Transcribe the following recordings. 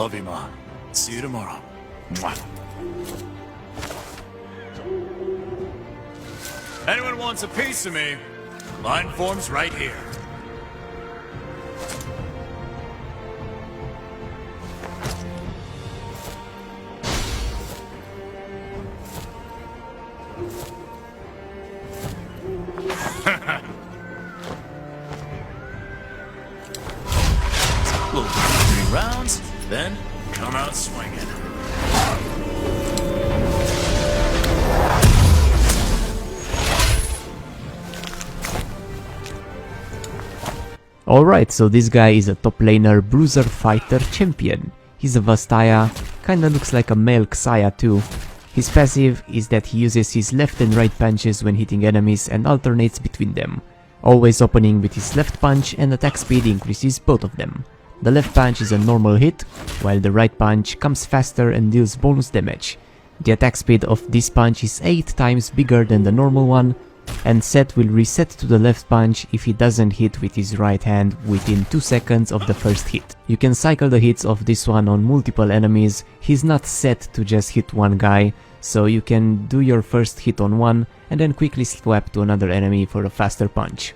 Love you, Ma. See you tomorrow. Mwah. Anyone wants a piece of me? Line form's right here. We'll do 3 rounds, then come out swinging. Alright, so this guy is a top laner bruiser fighter champion. He's a Vastaya, kinda looks like a male Xayah too. His passive is that he uses his left and right punches when hitting enemies and alternates between them, always opening with his left punch, and attack speed increases both of them. The left punch is a normal hit, while the right punch comes faster and deals bonus damage. The attack speed of this punch is 8 times bigger than the normal one, and Sett will reset to the left punch if he doesn't hit with his right hand within 2 seconds of the first hit. You can cycle the hits of this one on multiple enemies. He's not set to just hit one guy, so you can do your first hit on one and then quickly swap to another enemy for a faster punch.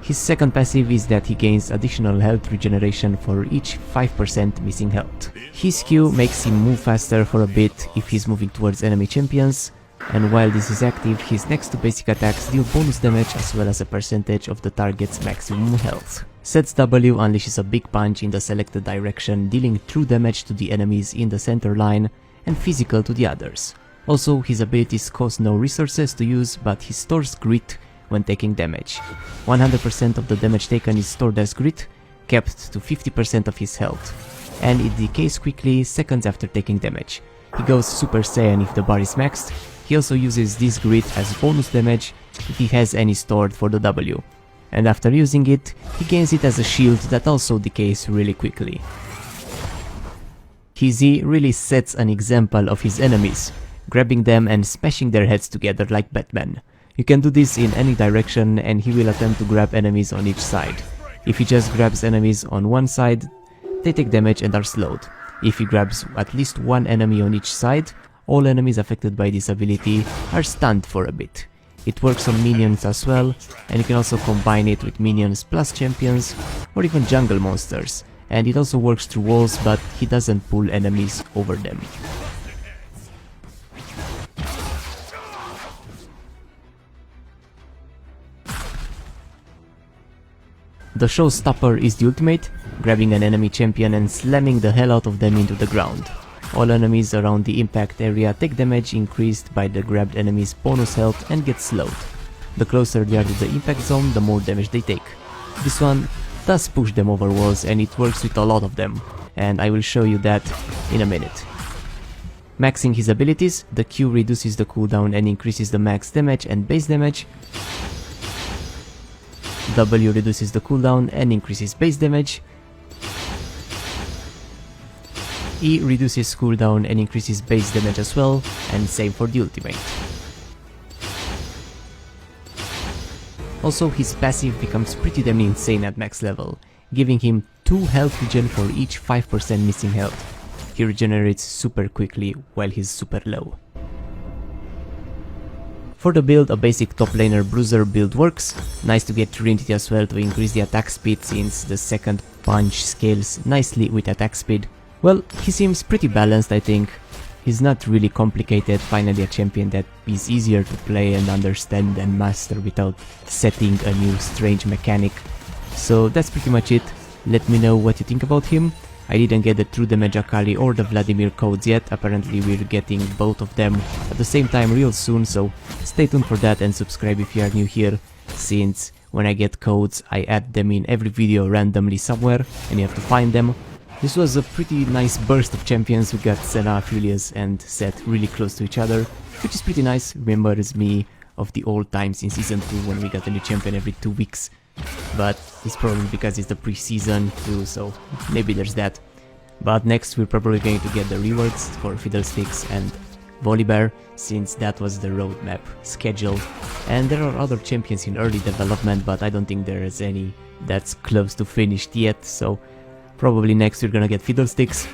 His second passive is that he gains additional health regeneration for each 5% missing health. His Q makes him move faster for a bit if he's moving towards enemy champions, and while this is active, his next 2 basic attacks deal bonus damage as well as a percentage of the target's maximum health. Sett's W unleashes a big punch in the selected direction, dealing true damage to the enemies in the center line and physical to the others. Also, his abilities cost no resources to use, but he stores grit when taking damage. 100% of the damage taken is stored as grit, kept to 50% of his health, and it decays quickly seconds after taking damage. He goes Super Saiyan if the bar is maxed. He also uses this grit as bonus damage if he has any stored for the W, and after using it, he gains it as a shield that also decays really quickly. His E really sets an example of his enemies, grabbing them and smashing their heads together like Batman. You can do this in any direction and he will attempt to grab enemies on each side. If he just grabs enemies on one side, they take damage and are slowed. If he grabs at least one enemy on each side, all enemies affected by this ability are stunned for a bit. It works on minions as well, and you can also combine it with minions plus champions or even jungle monsters. And it also works through walls, but he doesn't pull enemies over them. The showstopper is the ultimate, grabbing an enemy champion and slamming the hell out of them into the ground. All enemies around the impact area take damage increased by the grabbed enemy's bonus health and get slowed. The closer they are to the impact zone, the more damage they take. This one does push them over walls and it works with a lot of them, and I will show you that in a minute. Maxing his abilities, the Q reduces the cooldown and increases the max damage and base damage. W reduces the cooldown and increases base damage. E reduces cooldown and increases base damage as well, and same for the ultimate. Also, his passive becomes pretty damn insane at max level, giving him 2 health regen for each 5% missing health. He regenerates super quickly while he's super low. For the build, a basic top laner bruiser build works. Nice to get Trinity as well to increase the attack speed, since the second punch scales nicely with attack speed. Well, he seems pretty balanced, I think. He's not really complicated, finally a champion that is easier to play and understand and master without setting a new strange mechanic. So that's pretty much it. Let me know what you think about him. I didn't get the True Damage Akali or the Vladimir codes yet. Apparently we're getting both of them at the same time real soon, so stay tuned for that and subscribe if you are new here, since when I get codes I add them in every video randomly somewhere and you have to find them. This was a pretty nice burst of champions. We got Senna, Filius and Sett really close to each other, which is pretty nice. Reminds me of the old times in Season 2 when we got a new champion every 2 weeks. But it's probably because it's the pre-season too, so maybe there's that. But next we're probably going to get the rewards for Fiddlesticks and Volibear, since that was the roadmap schedule. And there are other champions in early development, but I don't think there is any that's close to finished yet, so probably next we're gonna get Fiddlesticks.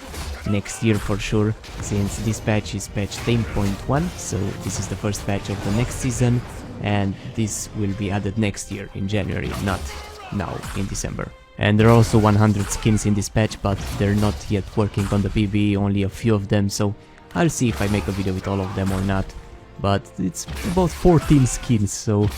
next year for sure, since this patch is patch 10.1, so this is the first patch of the next season, and this will be added next year in January, not now in December. And there are also 100 skins in this patch, but they're not yet working on the PvE, only a few of them, so I'll see if I make a video with all of them or not. But it's about 14 skins, so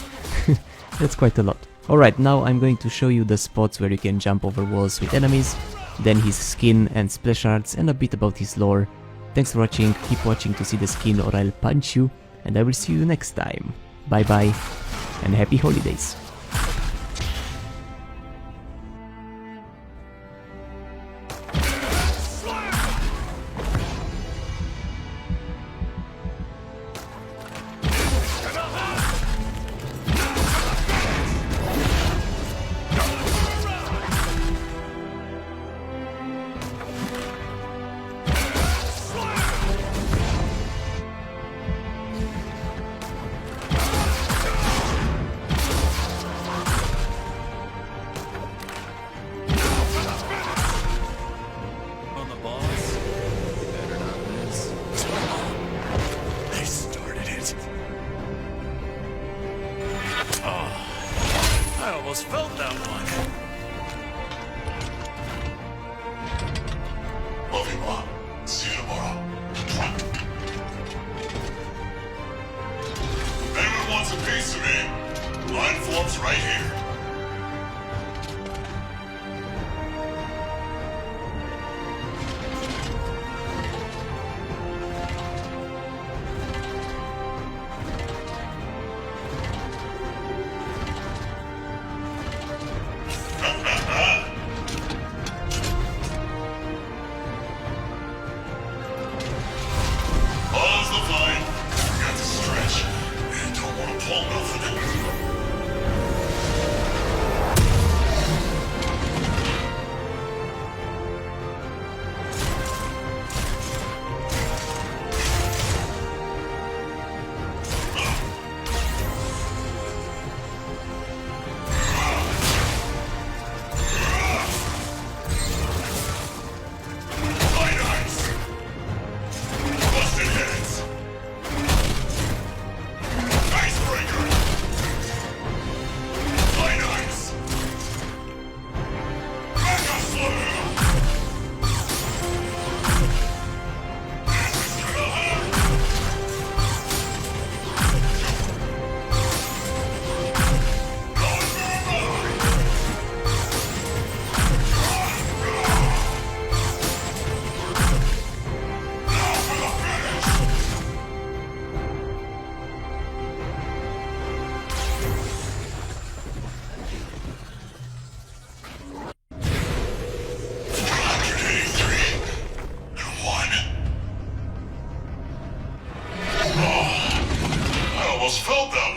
that's quite a lot. Alright, now I'm going to show you the spots where you can jump over walls with enemies, then his skin and splash arts, and a bit about his lore. Thanks for watching, keep watching to see the skin or I'll punch you, and I will see you next time. Bye bye, and happy holidays! I almost felt that one. Anyone wants a piece of me? Line forms right here. Pause the flight. Got to stretch. Don't want to pull nothing. I almost felt that